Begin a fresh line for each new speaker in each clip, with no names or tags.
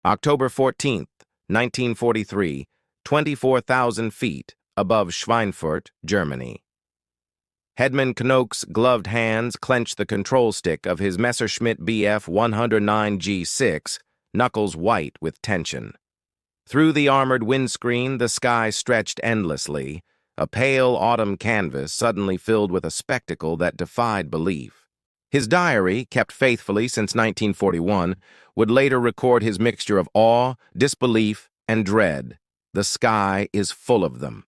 October 14th, 1943, 24,000 feet above Schweinfurt, Germany. Headman Knoke's gloved hands clenched the control stick of his Messerschmitt Bf 109 G6, knuckles white with tension. Through the armored windscreen, the sky stretched endlessly, a pale autumn canvas suddenly filled with a spectacle that defied belief. His diary, kept faithfully since 1941, would later record his mixture of awe, disbelief, and dread. The sky is full of them.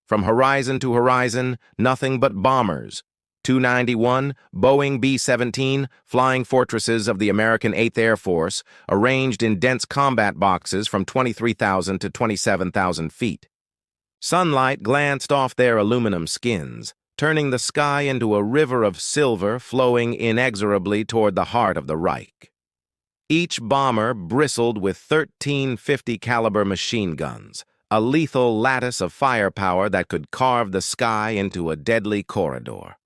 From horizon to horizon, nothing but bombers. 291, Boeing B-17, flying fortresses of the American 8th Air Force, arranged in dense combat boxes from 23,000 to 27,000 feet. Sunlight glanced off their aluminum skins, turning the sky into a river of silver flowing inexorably toward the heart of the Reich. Each bomber bristled with 13 50 caliber machine guns, a lethal lattice of firepower that could carve the sky into a deadly corridor.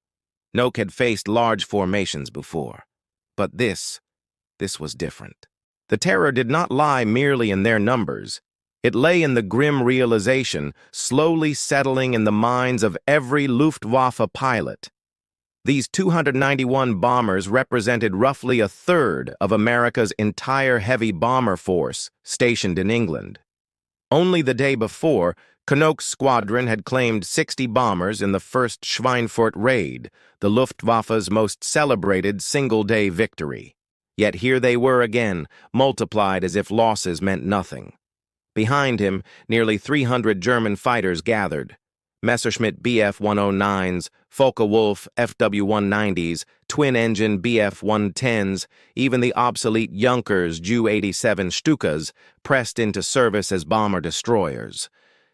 Knoke had faced large formations before, but this was different. The terror did not lie merely in their numbers. It lay in the grim realization, slowly settling in the minds of every Luftwaffe pilot. These 291 bombers represented roughly a third of America's entire heavy bomber force stationed in England. Only the day before, Knoke's squadron had claimed 60 bombers in the first Schweinfurt raid, the Luftwaffe's most celebrated single-day victory. Yet here they were again, multiplied as if losses meant nothing. Behind him, nearly 300 German fighters gathered. Messerschmitt Bf 109s, Focke-Wulf FW-190s, twin-engine Bf 110s, even the obsolete Junkers Ju-87 Stukas pressed into service as bomber-destroyers.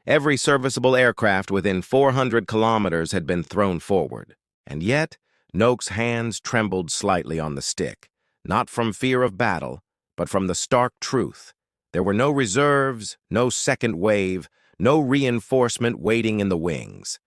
Every serviceable aircraft within 400 kilometers had been thrown forward. And yet, Knoke's hands trembled slightly on the stick, not from fear of battle, but from the stark truth. There were no reserves, no second wave, no reinforcement waiting in the wings.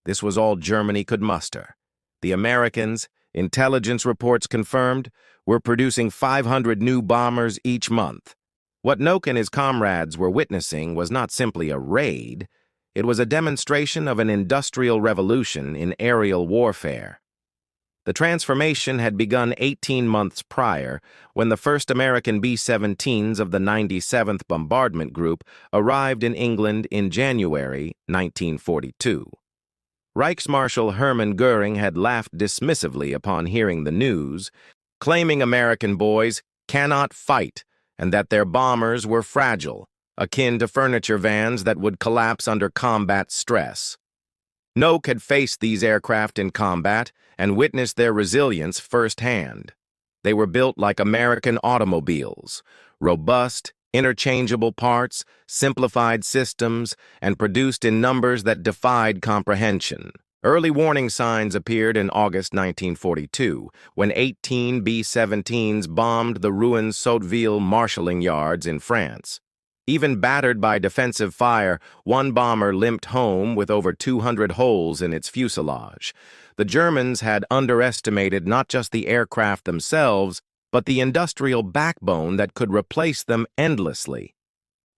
This was all Germany could muster. The Americans, intelligence reports confirmed, were producing 500 new bombers each month. What Knoke and his comrades were witnessing was not simply a raid, it was a demonstration of an industrial revolution in aerial warfare. The transformation had begun 18 months prior, when the first American B-17s of the 97th Bombardment Group arrived in England in January 1942. Reichsmarshal Hermann Goering had laughed dismissively upon hearing the news, claiming American boys cannot fight and that their bombers were fragile, akin to furniture vans that would collapse under combat stress. Knoke had faced these aircraft in combat and witnessed their resilience firsthand. They were built like American automobiles, robust, interchangeable parts, simplified systems, and produced in numbers that defied comprehension. Early warning signs appeared in August 1942, when 18 B-17s bombed the ruined Sotteville marshalling yards in France. Even battered by defensive fire, one bomber limped home with over 200 holes in its fuselage. The Germans had underestimated not just the aircraft themselves, but the industrial backbone that could replace them endlessly.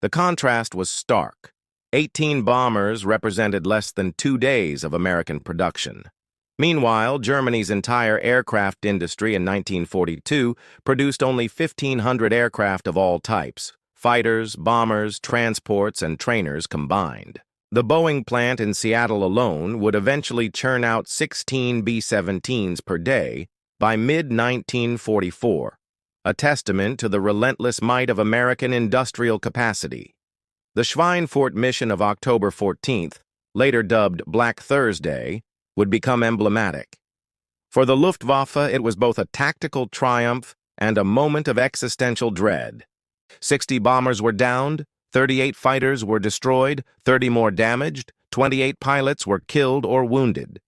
The contrast was stark. 18 bombers represented less than 2 days of American production. Meanwhile, Germany's entire aircraft industry in 1942 produced only 1,500 aircraft of all types, fighters, bombers, transports, and trainers combined. The Boeing plant in Seattle alone would eventually churn out 16 B-17s per day by mid-1944, a testament to the relentless might of American industrial capacity. The Schweinfurt mission of October 14th, later dubbed Black Thursday, would become emblematic. For the Luftwaffe, it was both a tactical triumph and a moment of existential dread. 60 bombers were downed, 38 fighters were destroyed, 30 more damaged, 28 pilots were killed or wounded.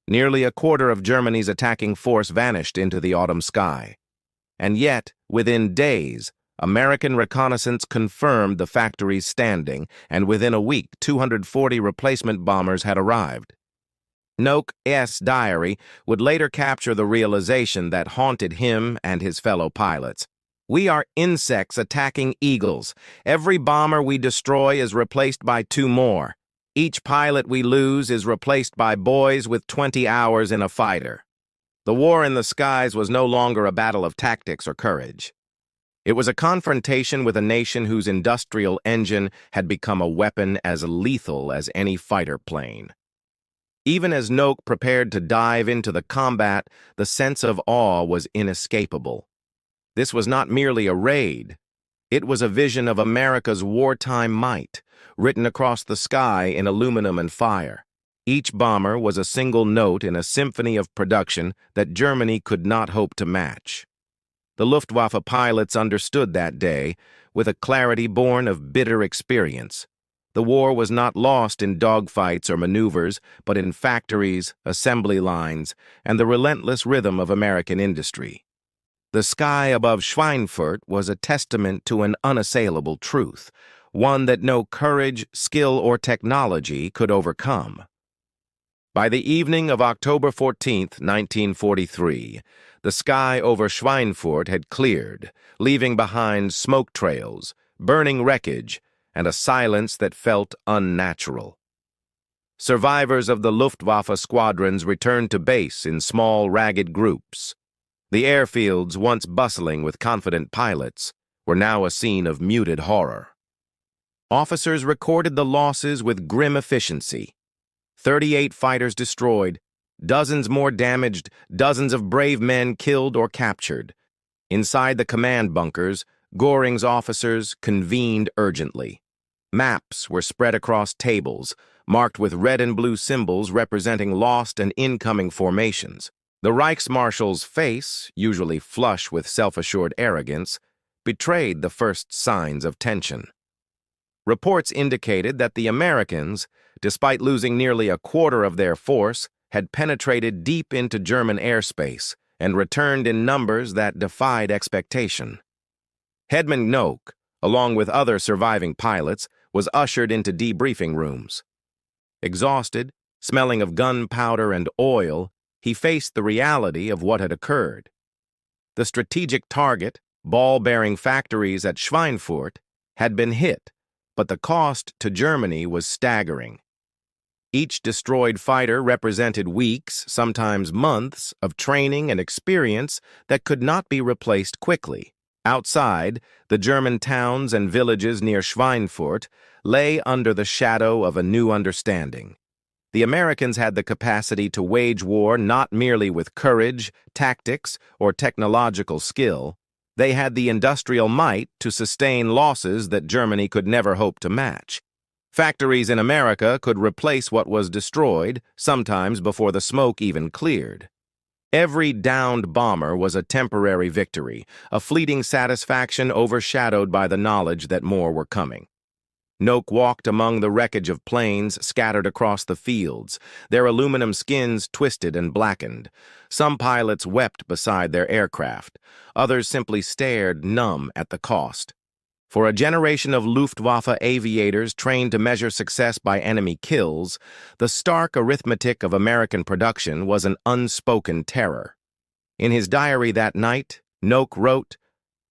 Nearly a quarter of Germany's attacking force vanished into the autumn sky. And yet, within days, American reconnaissance confirmed the factory's standing, and within a week, 240 replacement bombers had arrived. Knoke's diary would later capture the realization that haunted him and his fellow pilots. We are insects attacking eagles. Every bomber we destroy is replaced by two more. Each pilot we lose is replaced by boys with 20 hours in a fighter. The war in the skies was no longer a battle of tactics or courage. It was a confrontation with a nation whose industrial engine had become a weapon as lethal as any fighter plane. Even as Knoke prepared to dive into the combat, the sense of awe was inescapable. This was not merely a raid. It was a vision of America's wartime might, written across the sky in aluminum and fire. Each bomber was a single note in a symphony of production that Germany could not hope to match. The Luftwaffe pilots understood that day, with a clarity born of bitter experience. The war was not lost in dogfights or maneuvers, but in factories, assembly lines, and the relentless rhythm of American industry. The sky above Schweinfurt was a testament to an unassailable truth, one that no courage, skill, or technology could overcome. By the evening of October 14, 1943, the sky over Schweinfurt had cleared, leaving behind smoke trails, burning wreckage, and a silence that felt unnatural. Survivors of the Luftwaffe squadrons returned to base in small, ragged groups. The airfields, once bustling with confident pilots, were now a scene of muted horror. Officers recorded the losses with grim efficiency. 38 fighters destroyed, dozens more damaged, dozens of brave men killed or captured. Inside the command bunkers, Göring's officers convened urgently. Maps were spread across tables, marked with red and blue symbols representing lost and incoming formations. The Reichsmarshal's face, usually flush with self-assured arrogance, betrayed the first signs of tension. Reports indicated that the Americans, despite losing nearly a quarter of their force, had penetrated deep into German airspace and returned in numbers that defied expectation. Headman Knoke, along with other surviving pilots, was ushered into debriefing rooms. Exhausted, smelling of gunpowder and oil, he faced the reality of what had occurred. The strategic target, ball-bearing factories at Schweinfurt, had been hit, but the cost to Germany was staggering. Each destroyed fighter represented weeks, sometimes months, of training and experience that could not be replaced quickly. Outside, the German towns and villages near Schweinfurt lay under the shadow of a new understanding. The Americans had the capacity to wage war not merely with courage, tactics, or technological skill. They had the industrial might to sustain losses that Germany could never hope to match. Factories in America could replace what was destroyed, sometimes before the smoke even cleared. Every downed bomber was a temporary victory, a fleeting satisfaction overshadowed by the knowledge that more were coming. Knoke walked among the wreckage of planes scattered across the fields, their aluminum skins twisted and blackened. Some pilots wept beside their aircraft. Others simply stared, numb at the cost. For a generation of Luftwaffe aviators trained to measure success by enemy kills, the stark arithmetic of American production was an unspoken terror. In his diary that night, Knoke wrote,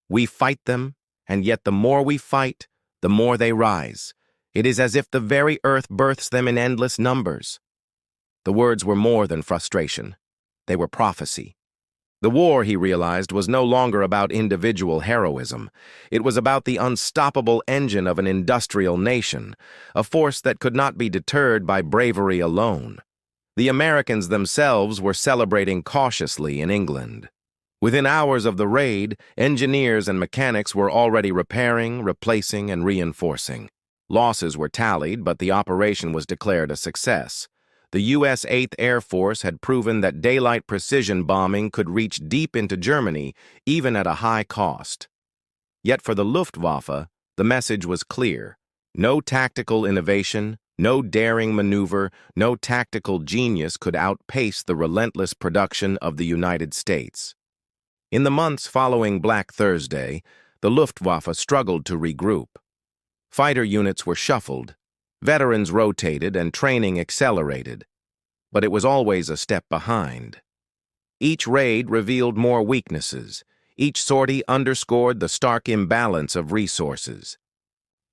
"We fight them, and yet the more we fight, the more they rise. It is as if the very earth births them in endless numbers." The words were more than frustration. They were prophecy. The war, he realized, was no longer about individual heroism. It was about the unstoppable engine of an industrial nation, a force that could not be deterred by bravery alone. The Americans themselves were celebrating cautiously in England. Within hours of the raid, engineers and mechanics were already repairing, replacing, and reinforcing. Losses were tallied, but the operation was declared a success. The U.S. 8th Air Force had proven that daylight precision bombing could reach deep into Germany, even at a high cost. Yet for the Luftwaffe, the message was clear. No tactical innovation, no daring maneuver, no tactical genius could outpace the relentless production of the United States. In the months following Black Thursday, the Luftwaffe struggled to regroup. Fighter units were shuffled, veterans rotated, and training accelerated. But it was always a step behind. Each raid revealed more weaknesses. Each sortie underscored the stark imbalance of resources.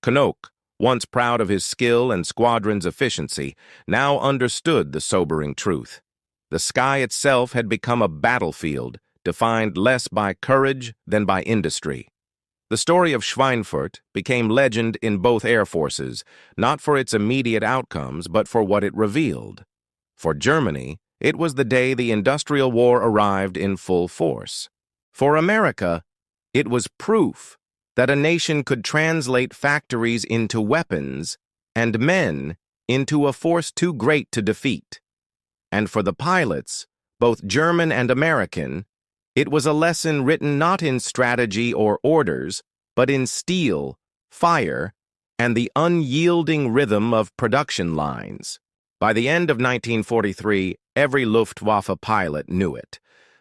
Knoke, once proud of his skill and squadron's efficiency, now understood the sobering truth. The sky itself had become a battlefield, defined less by courage than by industry. The story of Schweinfurt became legend in both air forces, not for its immediate outcomes, but for what it revealed. For Germany, it was the day the industrial war arrived in full force. For America, it was proof that a nation could translate factories into weapons and men into a force too great to defeat. And for the pilots, both German and American, it was a lesson written not in strategy or orders, but in steel, fire, and the unyielding rhythm of production lines. By the end of 1943, every Luftwaffe pilot knew it.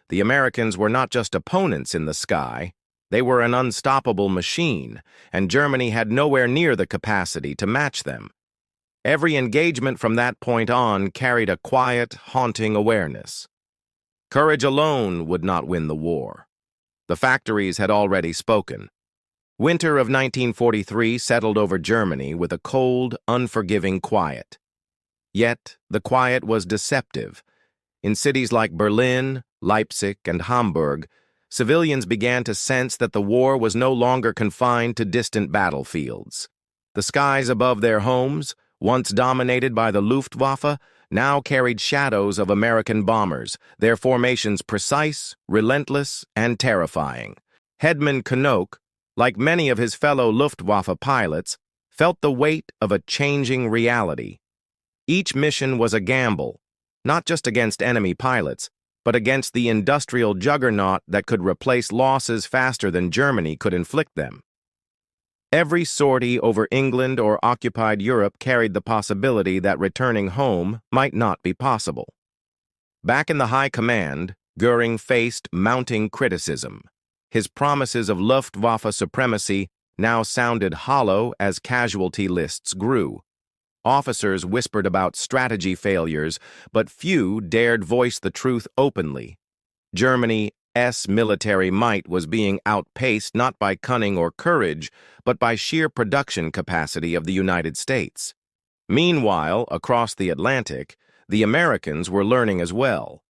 The Americans were not just opponents in the sky, they were an unstoppable machine, and Germany had nowhere near the capacity to match them. Every engagement from that point on carried a quiet, haunting awareness. Courage alone would not win the war. The factories had already spoken. Winter of 1943 settled over Germany with a cold, unforgiving quiet. Yet, the quiet was deceptive. In cities like Berlin, Leipzig, and Hamburg, civilians began to sense that the war was no longer confined to distant battlefields. The skies above their homes, once dominated by the Luftwaffe, now carried shadows of American bombers, their formations precise, relentless, and terrifying. Headman Knoke, like many of his fellow Luftwaffe pilots, felt the weight of a changing reality. Each mission was a gamble, not just against enemy pilots, but against the industrial juggernaut that could replace losses faster than Germany could inflict them. Every sortie over England or occupied Europe carried the possibility that returning home might not be possible. Back in the high command, Goering faced mounting criticism. His promises of Luftwaffe supremacy now sounded hollow as casualty lists grew. Officers whispered about strategy failures, but few dared voice the truth openly. Germany's military might was being outpaced not by cunning or courage, but by sheer production capacity of the United States. Meanwhile, across the Atlantic, the Americans were learning as well.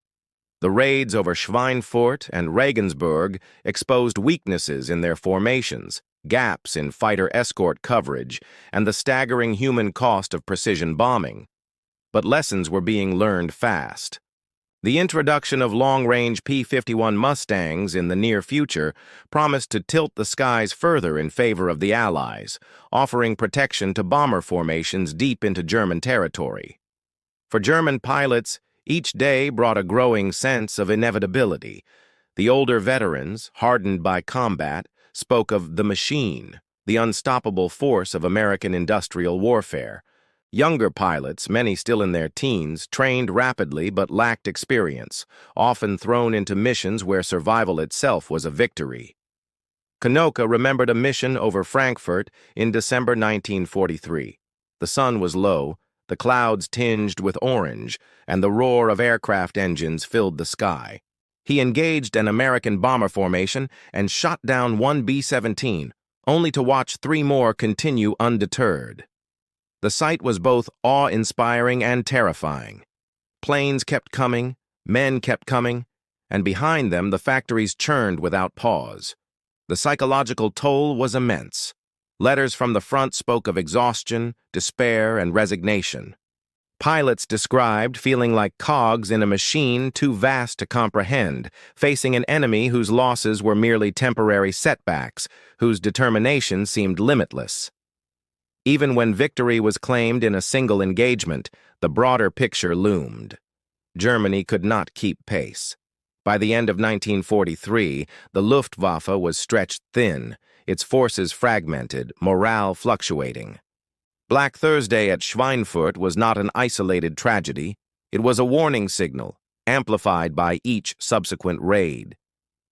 The raids over Schweinfurt and Regensburg exposed weaknesses in their formations, gaps in fighter escort coverage, and the staggering human cost of precision bombing. But lessons were being learned fast. The introduction of long-range P-51 Mustangs in the near future promised to tilt the skies further in favor of the Allies, offering protection to bomber formations deep into German territory. For German pilots, each day brought a growing sense of inevitability. The older veterans, hardened by combat, spoke of the machine, the unstoppable force of American industrial warfare. Younger pilots, many still in their teens, trained rapidly but lacked experience, often thrown into missions where survival itself was a victory. Knoke remembered a mission over Frankfurt in December 1943. The sun was low, the clouds tinged with orange, and the roar of aircraft engines filled the sky. He engaged an American bomber formation and shot down one B-17, only to watch three more continue undeterred. The sight was both awe-inspiring and terrifying. Planes kept coming, men kept coming, and behind them the factories churned without pause. The psychological toll was immense. Letters from the front spoke of exhaustion, despair, and resignation. Pilots described feeling like cogs in a machine too vast to comprehend, facing an enemy whose losses were merely temporary setbacks, whose determination seemed limitless. Even when victory was claimed in a single engagement, the broader picture loomed. Germany could not keep pace. By the end of 1943, the Luftwaffe was stretched thin, its forces fragmented, morale fluctuating. Black Thursday at Schweinfurt was not an isolated tragedy. It was a warning signal, amplified by each subsequent raid.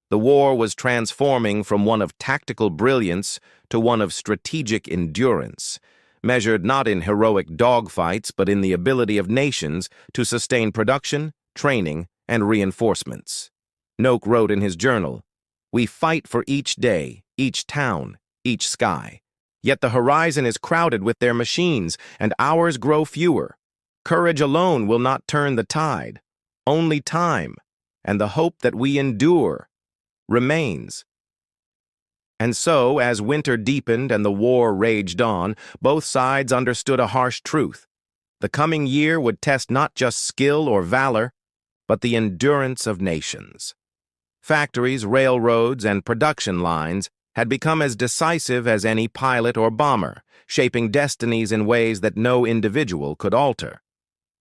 The war was transforming from one of tactical brilliance to one of strategic endurance, measured not in heroic dogfights but in the ability of nations to sustain production, training, and reinforcements. Knoke wrote in his journal, We fight for each day, each town, each sky. Yet the horizon is crowded with their machines, and ours grow fewer. Courage alone will not turn the tide. Only time, and the hope that we endure, remains. And so, as winter deepened and the war raged on, both sides understood a harsh truth. The coming year would test not just skill or valor, but the endurance of nations. Factories, railroads, and production lines had become as decisive as any pilot or bomber, shaping destinies in ways that no individual could alter.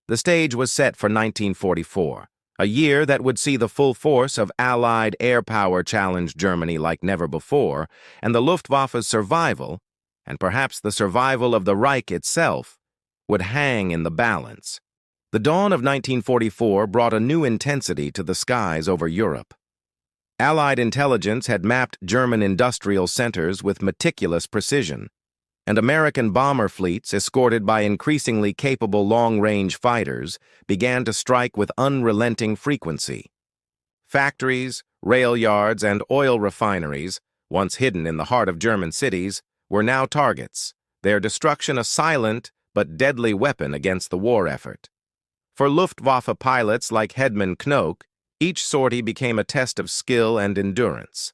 The stage was set for 1944, a year that would see the full force of Allied air power challenge Germany like never before, and the Luftwaffe's survival, and perhaps the survival of the Reich itself, would hang in the balance. The dawn of 1944 brought a new intensity to the skies over Europe. Allied intelligence had mapped German industrial centers with meticulous precision, and American bomber fleets, escorted by increasingly capable long-range fighters, began to strike with unrelenting frequency. Factories, rail yards, and oil refineries, once hidden in the heart of German cities, were now targets, their destruction a silent but deadly weapon against the war effort. For Luftwaffe pilots like Headman Knoke, each sortie became a test of skill and endurance.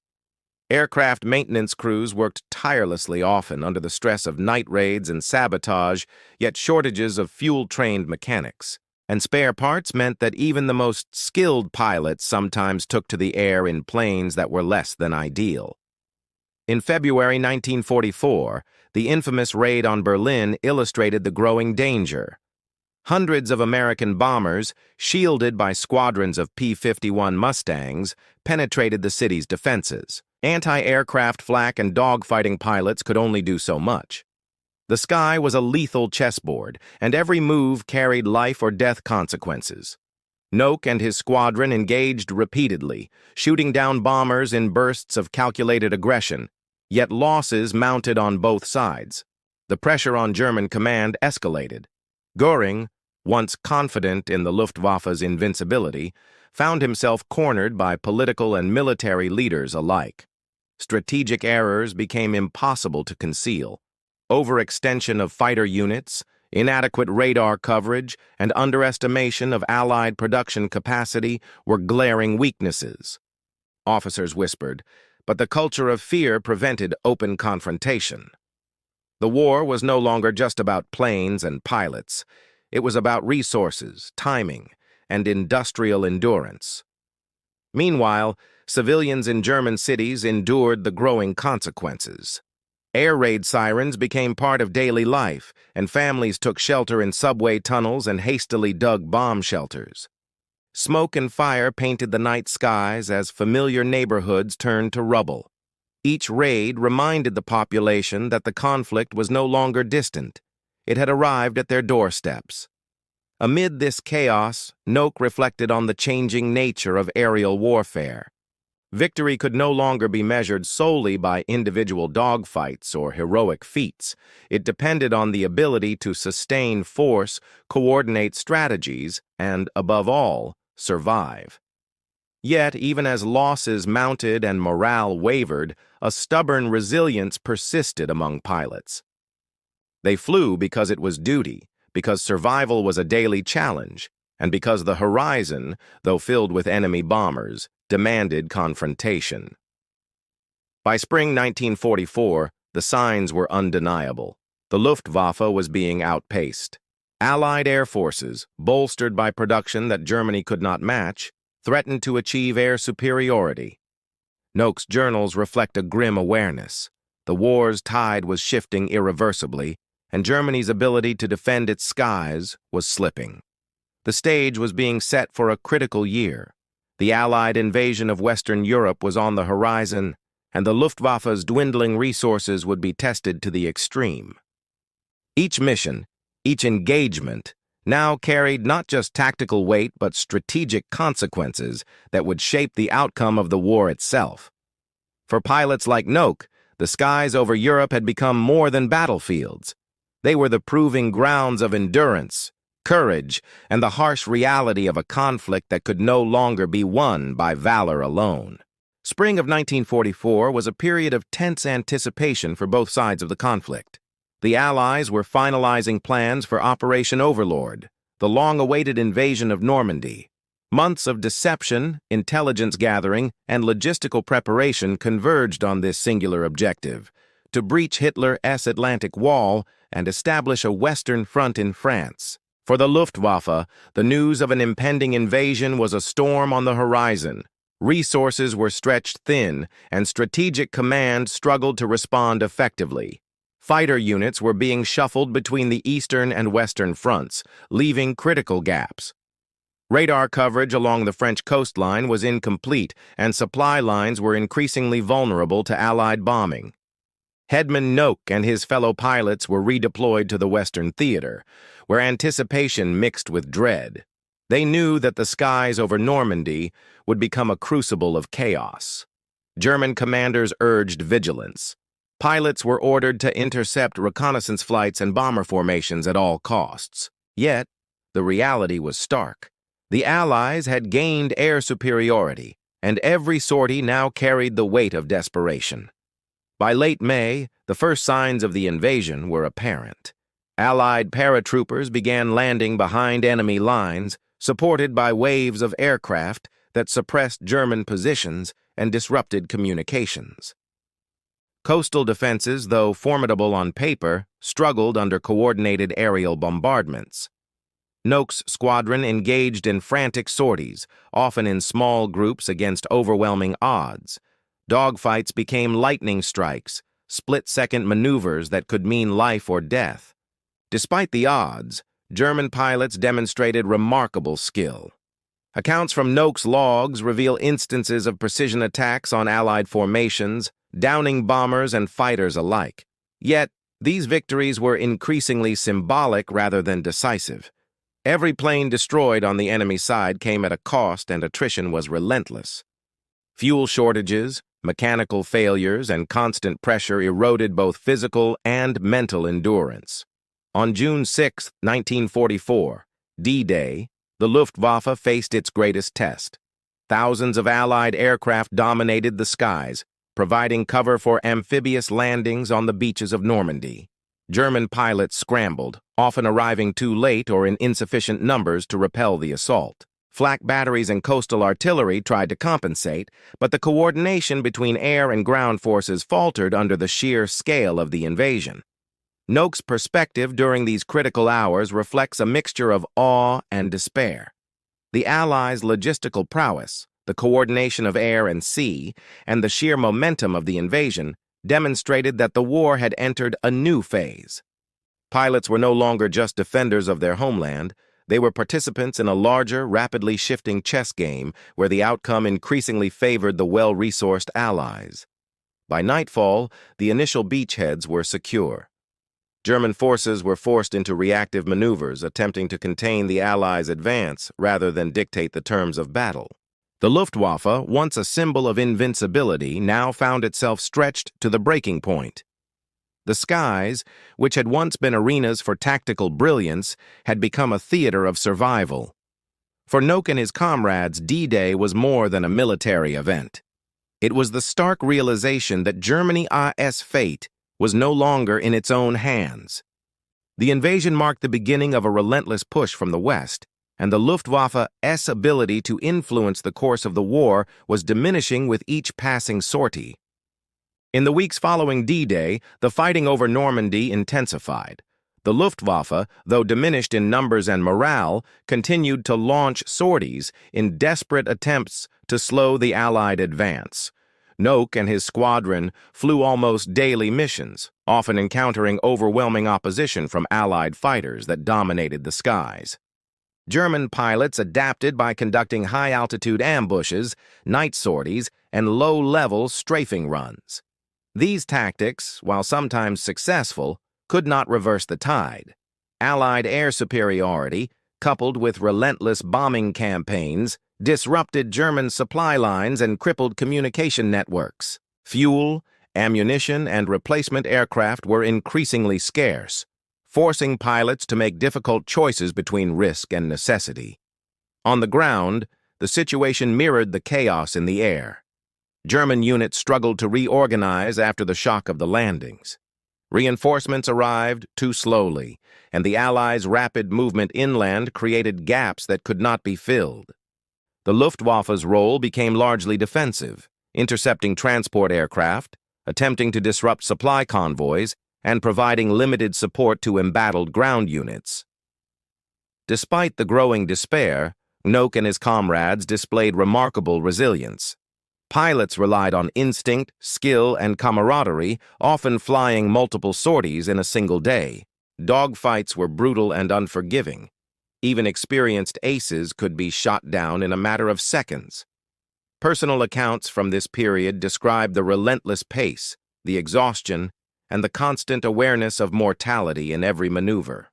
Aircraft maintenance crews worked tirelessly, often under the stress of night raids and sabotage, yet shortages of fuel-trained mechanics. And spare parts meant that even the most skilled pilots sometimes took to the air in planes that were less than ideal. In February 1944, the infamous raid on Berlin illustrated the growing danger. Hundreds of American bombers, shielded by squadrons of P-51 Mustangs, penetrated the city's defenses. Anti-aircraft flak and dogfighting pilots could only do so much. The sky was a lethal chessboard, and every move carried life or death consequences. Knoke and his squadron engaged repeatedly, shooting down bombers in bursts of calculated aggression, yet losses mounted on both sides. The pressure on German command escalated. Göring, once confident in the Luftwaffe's invincibility, found himself cornered by political and military leaders alike. Strategic errors became impossible to conceal. Overextension of fighter units, inadequate radar coverage, and underestimation of Allied production capacity were glaring weaknesses. Officers whispered, but the culture of fear prevented open confrontation. The war was no longer just about planes and pilots. It was about resources, timing, and industrial endurance. Meanwhile, civilians in German cities endured the growing consequences. Air raid sirens became part of daily life, and families took shelter in subway tunnels and hastily dug bomb shelters. Smoke and fire painted the night skies as familiar neighborhoods turned to rubble. Each raid reminded the population that the conflict was no longer distant. It had arrived at their doorsteps. Amid this chaos, Knoke reflected on the changing nature of aerial warfare. Victory could no longer be measured solely by individual dogfights or heroic feats. It depended on the ability to sustain force, coordinate strategies, and, above all, survive. Yet, even as losses mounted and morale wavered, a stubborn resilience persisted among pilots. They flew because it was duty, because survival was a daily challenge, and because the horizon, though filled with enemy bombers, demanded confrontation. By spring 1944, the signs were undeniable. The Luftwaffe was being outpaced. Allied air forces, bolstered by production that Germany could not match, threatened to achieve air superiority. Knoke's journals reflect a grim awareness. The war's tide was shifting irreversibly, and Germany's ability to defend its skies was slipping. The stage was being set for a critical year. The Allied invasion of Western Europe was on the horizon, and the Luftwaffe's dwindling resources would be tested to the extreme. Each mission, each engagement, now carried not just tactical weight but strategic consequences that would shape the outcome of the war itself. For pilots like Knoke, the skies over Europe had become more than battlefields. They were the proving grounds of endurance, courage, and the harsh reality of a conflict that could no longer be won by valor alone. Spring of 1944 was a period of tense anticipation for both sides of the conflict. The Allies were finalizing plans for Operation Overlord, the long-awaited invasion of Normandy. Months of deception, intelligence gathering, and logistical preparation converged on this singular objective: to breach Hitler's Atlantic Wall and establish a Western front in France. For the Luftwaffe, the news of an impending invasion was a storm on the horizon. Resources were stretched thin, and strategic command struggled to respond effectively. Fighter units were being shuffled between the eastern and western fronts, leaving critical gaps. Radar coverage along the French coastline was incomplete, and supply lines were increasingly vulnerable to Allied bombing. Headman Knoke and his fellow pilots were redeployed to the Western Theater, where anticipation mixed with dread. They knew that the skies over Normandy would become a crucible of chaos. German commanders urged vigilance. Pilots were ordered to intercept reconnaissance flights and bomber formations at all costs. Yet, the reality was stark. The Allies had gained air superiority, and every sortie now carried the weight of desperation. By late May, the first signs of the invasion were apparent. Allied paratroopers began landing behind enemy lines, supported by waves of aircraft that suppressed German positions and disrupted communications. Coastal defenses, though formidable on paper, struggled under coordinated aerial bombardments. Knoke's squadron engaged in frantic sorties, often in small groups against overwhelming odds. Dogfights became lightning strikes, split-second maneuvers that could mean life or death. Despite the odds, German pilots demonstrated remarkable skill. Accounts from Knoke's logs reveal instances of precision attacks on Allied formations, downing bombers and fighters alike. Yet, these victories were increasingly symbolic rather than decisive. Every plane destroyed on the enemy side came at a cost, and attrition was relentless. Fuel shortages, mechanical failures, and constant pressure eroded both physical and mental endurance. On June 6, 1944, D-Day, the Luftwaffe faced its greatest test. Thousands of Allied aircraft dominated the skies, providing cover for amphibious landings on the beaches of Normandy. German pilots scrambled, often arriving too late or in insufficient numbers to repel the assault. Flak batteries and coastal artillery tried to compensate, but the coordination between air and ground forces faltered under the sheer scale of the invasion. Knoke's perspective during these critical hours reflects a mixture of awe and despair. The Allies' logistical prowess, the coordination of air and sea, and the sheer momentum of the invasion demonstrated that the war had entered a new phase. Pilots were no longer just defenders of their homeland. They were participants in a larger, rapidly shifting chess game where the outcome increasingly favored the well-resourced Allies. By nightfall, the initial beachheads were secure. German forces were forced into reactive maneuvers, attempting to contain the Allies' advance rather than dictate the terms of battle. The Luftwaffe, once a symbol of invincibility, now found itself stretched to the breaking point. The skies, which had once been arenas for tactical brilliance, had become a theater of survival. For Knoke and his comrades, D-Day was more than a military event. It was the stark realization that Germany's fate was no longer in its own hands. The invasion marked the beginning of a relentless push from the West, and the Luftwaffe's ability to influence the course of the war was diminishing with each passing sortie. In the weeks following D-Day, the fighting over Normandy intensified. The Luftwaffe, though diminished in numbers and morale, continued to launch sorties in desperate attempts to slow the Allied advance. Knoke and his squadron flew almost daily missions, often encountering overwhelming opposition from Allied fighters that dominated the skies. German pilots adapted by conducting high-altitude ambushes, night sorties, and low-level strafing runs. These tactics, while sometimes successful, could not reverse the tide. Allied air superiority, coupled with relentless bombing campaigns, disrupted German supply lines and crippled communication networks. Fuel, ammunition, and replacement aircraft were increasingly scarce, forcing pilots to make difficult choices between risk and necessity. On the ground, the situation mirrored the chaos in the air. German units struggled to reorganize after the shock of the landings. Reinforcements arrived too slowly, and the Allies' rapid movement inland created gaps that could not be filled. The Luftwaffe's role became largely defensive, intercepting transport aircraft, attempting to disrupt supply convoys, and providing limited support to embattled ground units. Despite the growing despair, Knoke and his comrades displayed remarkable resilience. Pilots relied on instinct, skill, and camaraderie, often flying multiple sorties in a single day. Dogfights were brutal and unforgiving. Even experienced aces could be shot down in a matter of seconds. Personal accounts from this period describe the relentless pace, the exhaustion, and the constant awareness of mortality in every maneuver.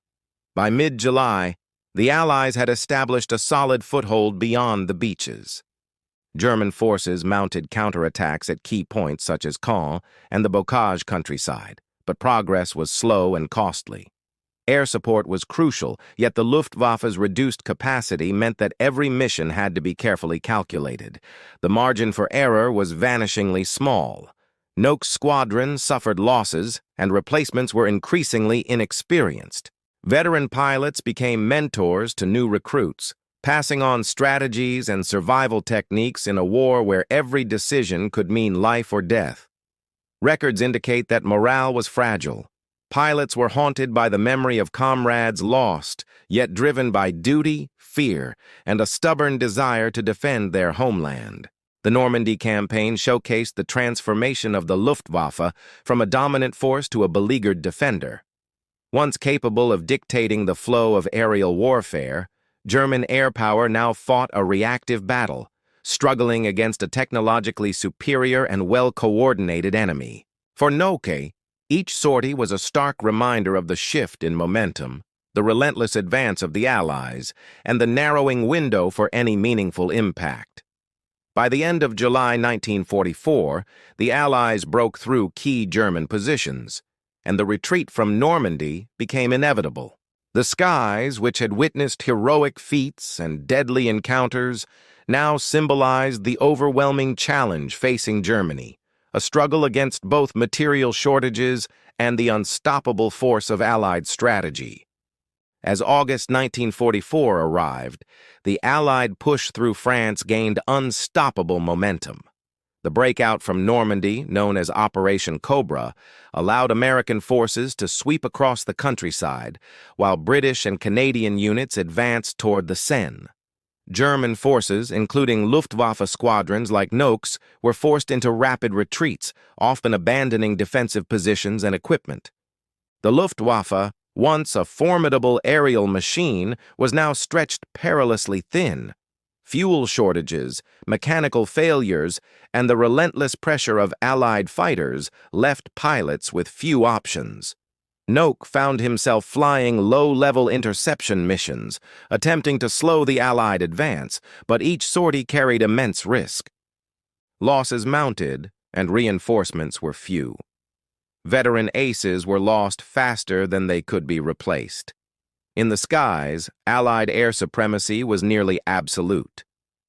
By mid-July, the Allies had established a solid foothold beyond the beaches. German forces mounted counterattacks at key points such as Caen and the Bocage countryside, but progress was slow and costly. Air support was crucial, yet the Luftwaffe's reduced capacity meant that every mission had to be carefully calculated. The margin for error was vanishingly small. Knoke's squadron suffered losses, and replacements were increasingly inexperienced. Veteran pilots became mentors to new recruits, passing on strategies and survival techniques in a war where every decision could mean life or death. Records indicate that morale was fragile. Pilots were haunted by the memory of comrades lost, yet driven by duty, fear, and a stubborn desire to defend their homeland. The Normandy campaign showcased the transformation of the Luftwaffe from a dominant force to a beleaguered defender. Once capable of dictating the flow of aerial warfare, German air power now fought a reactive battle, struggling against a technologically superior and well-coordinated enemy. For Knoke, each sortie was a stark reminder of the shift in momentum, the relentless advance of the Allies, and the narrowing window for any meaningful impact. By the end of July 1944, the Allies broke through key German positions, and the retreat from Normandy became inevitable. The skies, which had witnessed heroic feats and deadly encounters, now symbolized the overwhelming challenge facing Germany, a struggle against both material shortages and the unstoppable force of Allied strategy. As August 1944 arrived, the Allied push through France gained unstoppable momentum. The breakout from Normandy, known as Operation Cobra, allowed American forces to sweep across the countryside, while British and Canadian units advanced toward the Seine. German forces, including Luftwaffe squadrons like Knoke's, were forced into rapid retreats, often abandoning defensive positions and equipment. The Luftwaffe, once a formidable aerial machine, was now stretched perilously thin. Fuel shortages, mechanical failures, and the relentless pressure of Allied fighters left pilots with few options. Knoke found himself flying low-level interception missions, attempting to slow the Allied advance, but each sortie carried immense risk. Losses mounted, and reinforcements were few. Veteran aces were lost faster than they could be replaced. In the skies, Allied air supremacy was nearly absolute.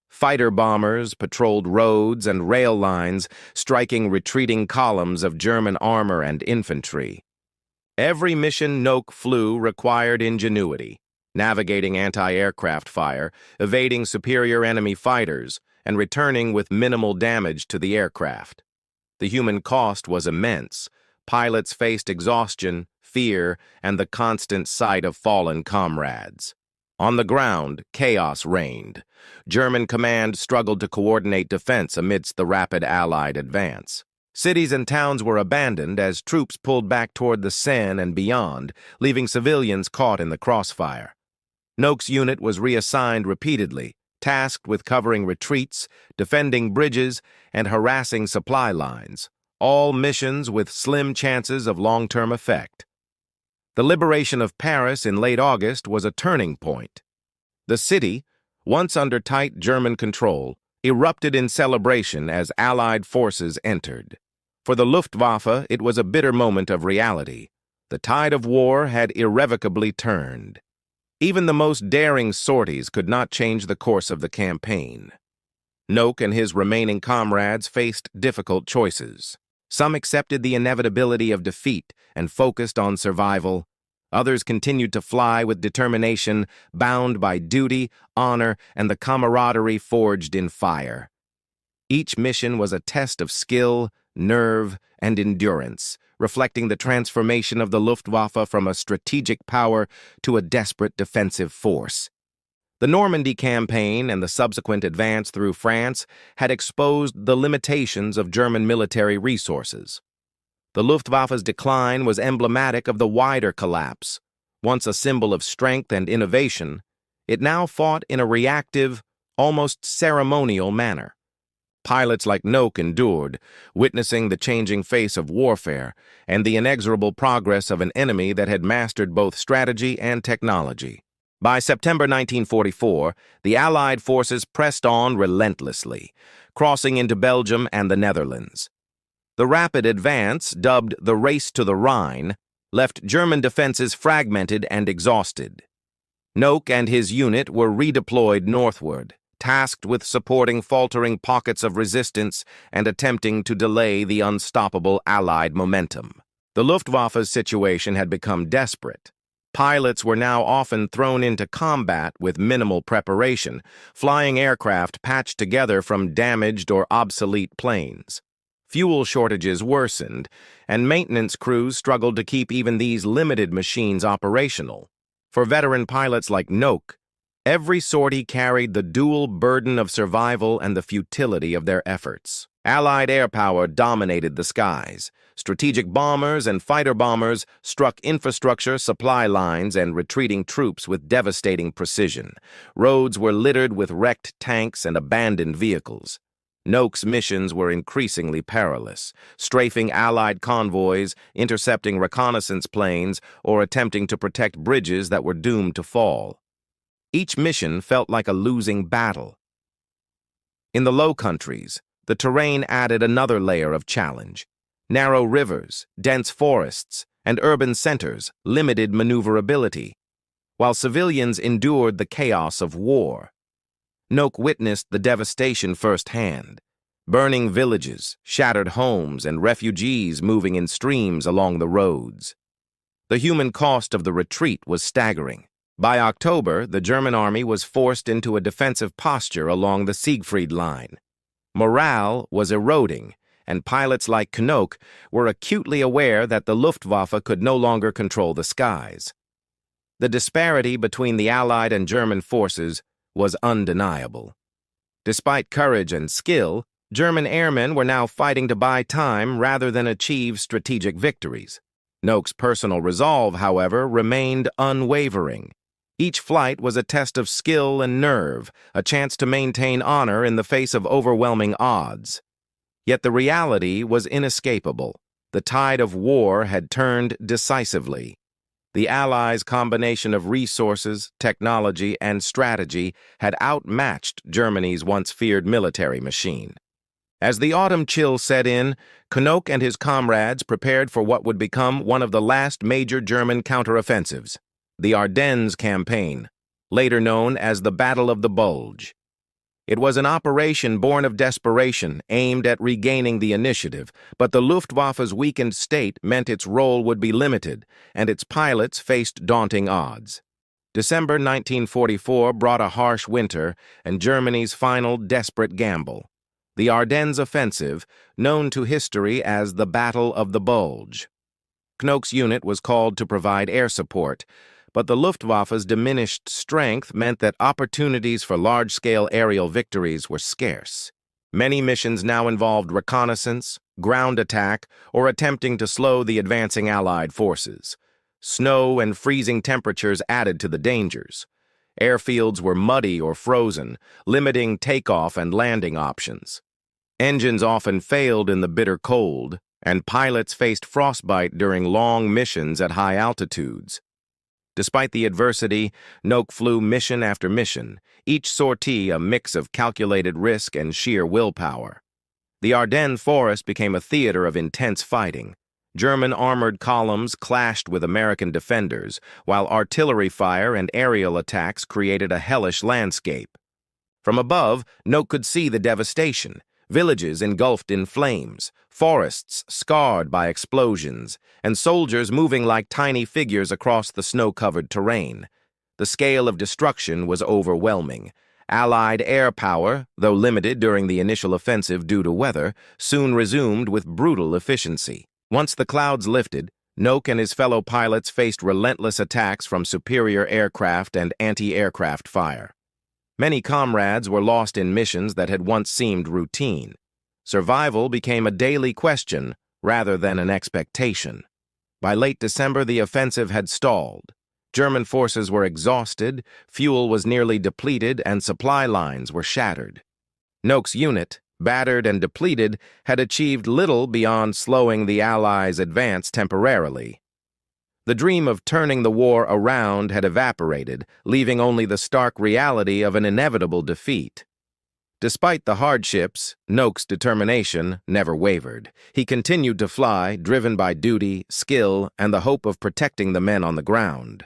Fighter bombers patrolled roads and rail lines, striking retreating columns of German armor and infantry. Every mission Knoke flew required ingenuity, navigating anti-aircraft fire, evading superior enemy fighters, and returning with minimal damage to the aircraft. The human cost was immense. Pilots faced exhaustion, fear, and the constant sight of fallen comrades. On the ground, chaos reigned. German command struggled to coordinate defense amidst the rapid Allied advance. Cities and towns were abandoned as troops pulled back toward the Seine and beyond, leaving civilians caught in the crossfire. Knoke's unit was reassigned repeatedly, tasked with covering retreats, defending bridges, and harassing supply lines, all missions with slim chances of long-term effect. The liberation of Paris in late August was a turning point. The city, once under tight German control, erupted in celebration as Allied forces entered. For the Luftwaffe, it was a bitter moment of reality. The tide of war had irrevocably turned. Even the most daring sorties could not change the course of the campaign. Knoke and his remaining comrades faced difficult choices. Some accepted the inevitability of defeat and focused on survival. Others continued to fly with determination, bound by duty, honor, and the camaraderie forged in fire. Each mission was a test of skill, nerve, and endurance, reflecting the transformation of the Luftwaffe from a strategic power to a desperate defensive force. The Normandy campaign and the subsequent advance through France had exposed the limitations of German military resources. The Luftwaffe's decline was emblematic of the wider collapse. Once a symbol of strength and innovation, it now fought in a reactive, almost ceremonial manner. Pilots like Knoke endured, witnessing the changing face of warfare and the inexorable progress of an enemy that had mastered both strategy and technology. By September 1944, the Allied forces pressed on relentlessly, crossing into Belgium and the Netherlands. The rapid advance, dubbed the Race to the Rhine, left German defenses fragmented and exhausted. Knoke and his unit were redeployed northward, tasked with supporting faltering pockets of resistance and attempting to delay the unstoppable Allied momentum. The Luftwaffe's situation had become desperate. Pilots were now often thrown into combat with minimal preparation, flying aircraft patched together from damaged or obsolete planes. Fuel shortages worsened, and maintenance crews struggled to keep even these limited machines operational. For veteran pilots like Knoke, every sortie carried the dual burden of survival and the futility of their efforts. Allied air power dominated the skies. Strategic bombers and fighter bombers struck infrastructure, supply lines, and retreating troops with devastating precision. Roads were littered with wrecked tanks and abandoned vehicles. Knoke's missions were increasingly perilous, strafing Allied convoys, intercepting reconnaissance planes, or attempting to protect bridges that were doomed to fall. Each mission felt like a losing battle. In the Low Countries, the terrain added another layer of challenge. Narrow rivers, dense forests, and urban centers limited maneuverability, while civilians endured the chaos of war. Knoke witnessed the devastation firsthand. Burning villages, shattered homes, and refugees moving in streams along the roads. The human cost of the retreat was staggering. By October, the German army was forced into a defensive posture along the Siegfried Line. Morale was eroding, and pilots like Knoke were acutely aware that the Luftwaffe could no longer control the skies. The disparity between the Allied and German forces was undeniable. Despite courage and skill, German airmen were now fighting to buy time rather than achieve strategic victories. Knoke's personal resolve, however, remained unwavering. Each flight was a test of skill and nerve, a chance to maintain honor in the face of overwhelming odds. Yet the reality was inescapable. The tide of war had turned decisively. The Allies' combination of resources, technology, and strategy had outmatched Germany's once feared military machine. As the autumn chill set in, Knoke and his comrades prepared for what would become one of the last major German counteroffensives, the Ardennes campaign, later known as the Battle of the Bulge. It was an operation born of desperation, aimed at regaining the initiative, but the Luftwaffe's weakened state meant its role would be limited, and its pilots faced daunting odds. December 1944 brought a harsh winter and Germany's final desperate gamble. The Ardennes offensive, known to history as the Battle of the Bulge. Knoke's unit was called to provide air support, but the Luftwaffe's diminished strength meant that opportunities for large-scale aerial victories were scarce. Many missions now involved reconnaissance, ground attack, or attempting to slow the advancing Allied forces. Snow and freezing temperatures added to the dangers. Airfields were muddy or frozen, limiting takeoff and landing options. Engines often failed in the bitter cold, and pilots faced frostbite during long missions at high altitudes. Despite the adversity, Knoke flew mission after mission, each sortie a mix of calculated risk and sheer willpower. The Ardennes forest became a theater of intense fighting. German armored columns clashed with American defenders, while artillery fire and aerial attacks created a hellish landscape. From above, Knoke could see the devastation: villages engulfed in flames, forests scarred by explosions, and soldiers moving like tiny figures across the snow-covered terrain. The scale of destruction was overwhelming. Allied air power, though limited during the initial offensive due to weather, soon resumed with brutal efficiency. Once the clouds lifted, Knoke and his fellow pilots faced relentless attacks from superior aircraft and anti-aircraft fire. Many comrades were lost in missions that had once seemed routine. Survival became a daily question rather than an expectation. By late December, the offensive had stalled. German forces were exhausted, fuel was nearly depleted, and supply lines were shattered. Knoke's unit, battered and depleted, had achieved little beyond slowing the Allies' advance temporarily. The dream of turning the war around had evaporated, leaving only the stark reality of an inevitable defeat. Despite the hardships, Knoke's determination never wavered. He continued to fly, driven by duty, skill, and the hope of protecting the men on the ground.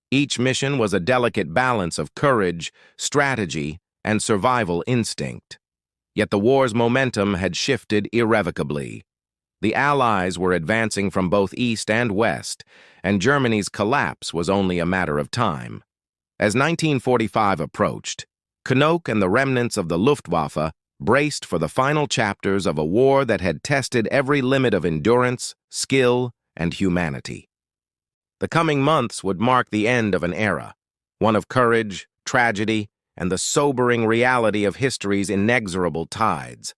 Each mission was a delicate balance of courage, strategy, and survival instinct. Yet the war's momentum had shifted irrevocably. The Allies were advancing from both east and west, and Germany's collapse was only a matter of time. As 1945 approached, Knoke and the remnants of the Luftwaffe braced for the final chapters of a war that had tested every limit of endurance, skill, and humanity. The coming months would mark the end of an era, one of courage, tragedy, and the sobering reality of history's inexorable tides.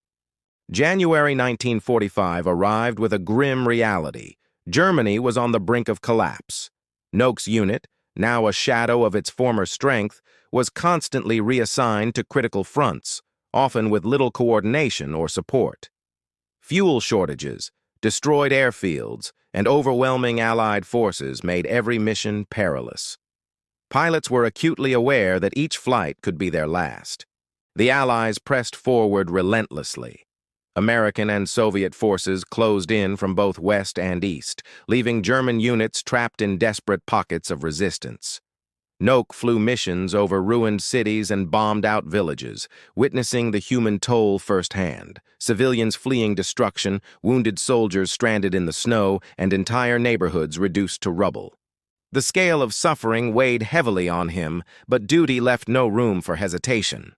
January 1945 arrived with a grim reality. Germany was on the brink of collapse. Knoke's unit, now a shadow of its former strength, was constantly reassigned to critical fronts, often with little coordination or support. Fuel shortages, destroyed airfields, and overwhelming Allied forces made every mission perilous. Pilots were acutely aware that each flight could be their last. The Allies pressed forward relentlessly. American and Soviet forces closed in from both west and east, leaving German units trapped in desperate pockets of resistance. Knoke flew missions over ruined cities and bombed-out villages, witnessing the human toll firsthand: civilians fleeing destruction, wounded soldiers stranded in the snow, and entire neighborhoods reduced to rubble. The scale of suffering weighed heavily on him, but duty left no room for hesitation.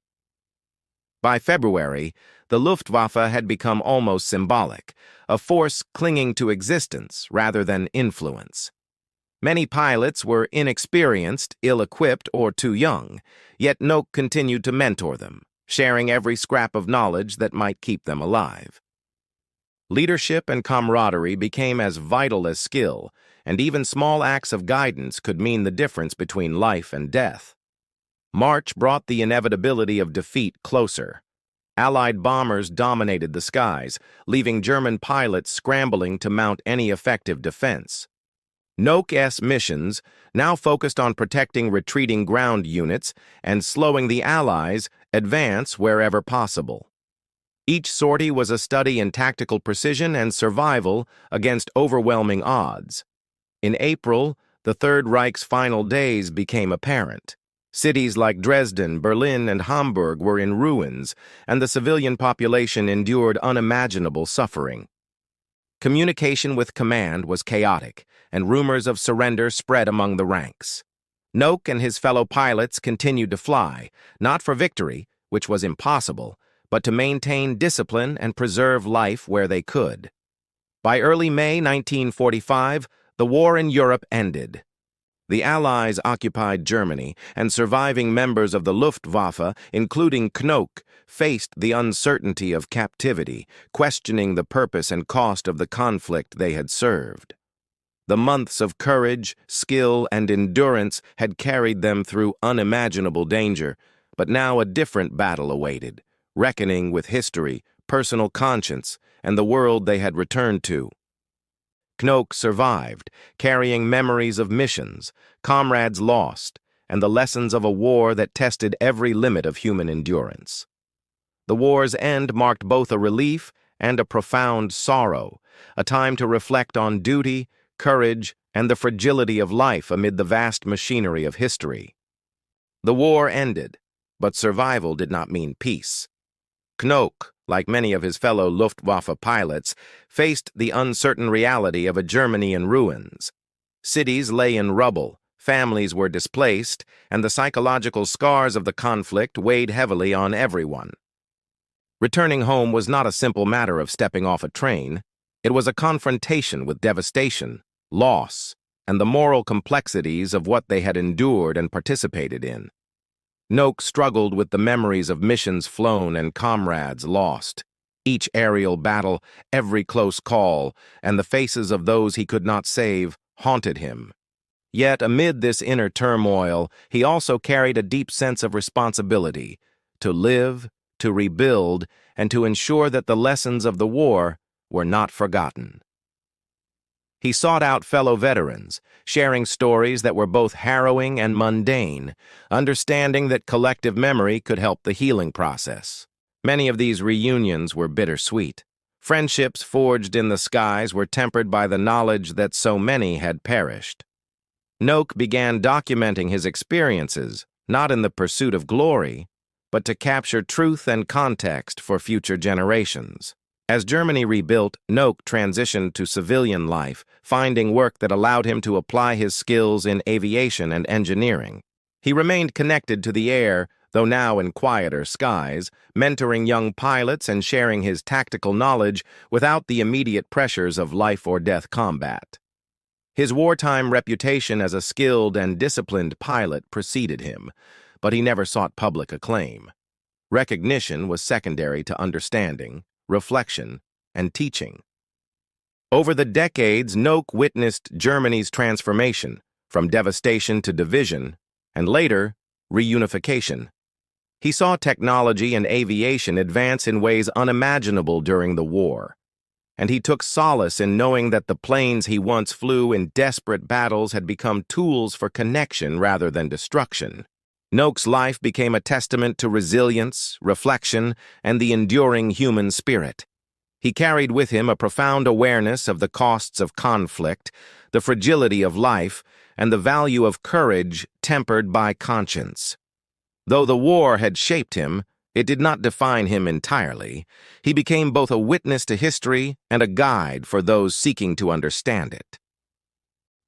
By February, the Luftwaffe had become almost symbolic, a force clinging to existence rather than influence. Many pilots were inexperienced, ill-equipped, or too young, yet Knoke continued to mentor them, sharing every scrap of knowledge that might keep them alive. Leadership and camaraderie became as vital as skill, and even small acts of guidance could mean the difference between life and death. March brought the inevitability of defeat closer. Allied bombers dominated the skies, leaving German pilots scrambling to mount any effective defense. Knoke's missions now focused on protecting retreating ground units and slowing the Allies' advance wherever possible. Each sortie was a study in tactical precision and survival against overwhelming odds. In April, the Third Reich's final days became apparent. Cities like Dresden, Berlin, and Hamburg were in ruins, and the civilian population endured unimaginable suffering. Communication with command was chaotic, and rumors of surrender spread among the ranks. Knoke and his fellow pilots continued to fly, not for victory, which was impossible, but to maintain discipline and preserve life where they could. By early May 1945, the war in Europe ended. The Allies occupied Germany, and surviving members of the Luftwaffe, including Knoke, faced the uncertainty of captivity, questioning the purpose and cost of the conflict they had served. The months of courage, skill, and endurance had carried them through unimaginable danger, but now a different battle awaited, reckoning with history, personal conscience, and the world they had returned to. Knoke survived, carrying memories of missions, comrades lost, and the lessons of a war that tested every limit of human endurance. The war's end marked both a relief and a profound sorrow, a time to reflect on duty, courage, and the fragility of life amid the vast machinery of history. The war ended, but survival did not mean peace. Knoke, like many of his fellow Luftwaffe pilots, faced the uncertain reality of a Germany in ruins. Cities lay in rubble, families were displaced, and the psychological scars of the conflict weighed heavily on everyone. Returning home was not a simple matter of stepping off a train. It was a confrontation with devastation, loss, and the moral complexities of what they had endured and participated in. Knoke struggled with the memories of missions flown and comrades lost. Each aerial battle, every close call, and the faces of those he could not save haunted him. Yet amid this inner turmoil, he also carried a deep sense of responsibility to live, to rebuild, and to ensure that the lessons of the war were not forgotten. He sought out fellow veterans, sharing stories that were both harrowing and mundane, understanding that collective memory could help the healing process. Many of these reunions were bittersweet. Friendships forged in the skies were tempered by the knowledge that so many had perished. Knoke began documenting his experiences, not in the pursuit of glory, but to capture truth and context for future generations. As Germany rebuilt, Knoke transitioned to civilian life, finding work that allowed him to apply his skills in aviation and engineering. He remained connected to the air, though now in quieter skies, mentoring young pilots and sharing his tactical knowledge without the immediate pressures of life-or-death combat. His wartime reputation as a skilled and disciplined pilot preceded him, but he never sought public acclaim. Recognition was secondary to understanding, reflection, and teaching. Over the decades, Knoke witnessed Germany's transformation, from devastation to division, and later, reunification. He saw technology and aviation advance in ways unimaginable during the war, and he took solace in knowing that the planes he once flew in desperate battles had become tools for connection rather than destruction. Knoke's life became a testament to resilience, reflection, and the enduring human spirit. He carried with him a profound awareness of the costs of conflict, the fragility of life, and the value of courage tempered by conscience. Though the war had shaped him, it did not define him entirely. He became both a witness to history and a guide for those seeking to understand it.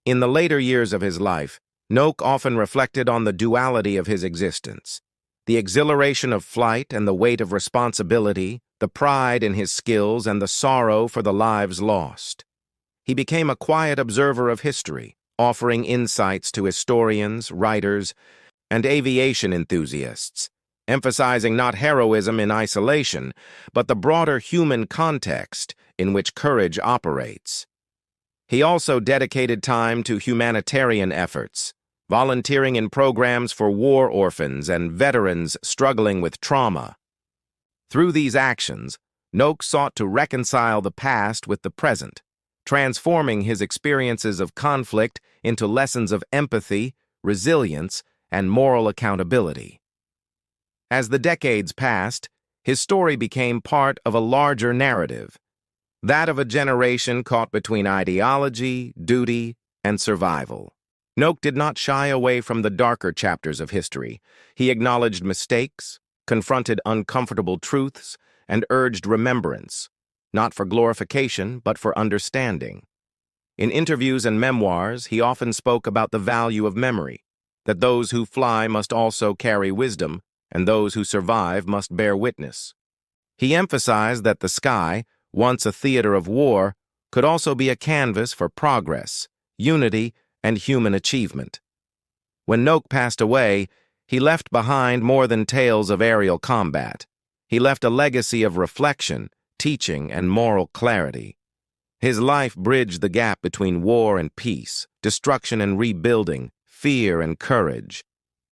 In the later years of his life, Knoke often reflected on the duality of his existence, the exhilaration of flight and the weight of responsibility, the pride in his skills and the sorrow for the lives lost. He became a quiet observer of history, offering insights to historians, writers, and aviation enthusiasts, emphasizing not heroism in isolation, but the broader human context in which courage operates. He also dedicated time to humanitarian efforts, volunteering in programs for war orphans and veterans struggling with trauma. Through these actions, Knoke sought to reconcile the past with the present, transforming his experiences of conflict into lessons of empathy, resilience, and moral accountability. As the decades passed, his story became part of a larger narrative, that of a generation caught between ideology, duty, and survival. Knoke did not shy away from the darker chapters of history. He acknowledged mistakes, confronted uncomfortable truths, and urged remembrance, not for glorification, but for understanding. In interviews and memoirs, he often spoke about the value of memory, that those who fly must also carry wisdom, and those who survive must bear witness. He emphasized that the sky, once a theater of war, could also be a canvas for progress, unity, and human achievement. When Knoke passed away, he left behind more than tales of aerial combat. He left a legacy of reflection, teaching, and moral clarity. His life bridged the gap between war and peace, destruction and rebuilding, fear and courage.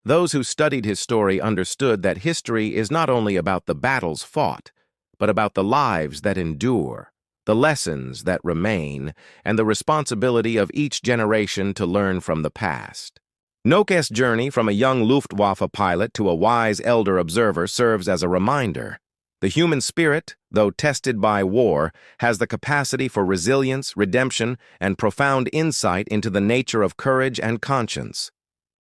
Those who studied his story understood that history is not only about the battles fought, but about the lives that endure, the lessons that remain, and the responsibility of each generation to learn from the past. Knoke's journey from a young Luftwaffe pilot to a wise elder observer serves as a reminder. The human spirit, though tested by war, has the capacity for resilience, redemption, and profound insight into the nature of courage and conscience.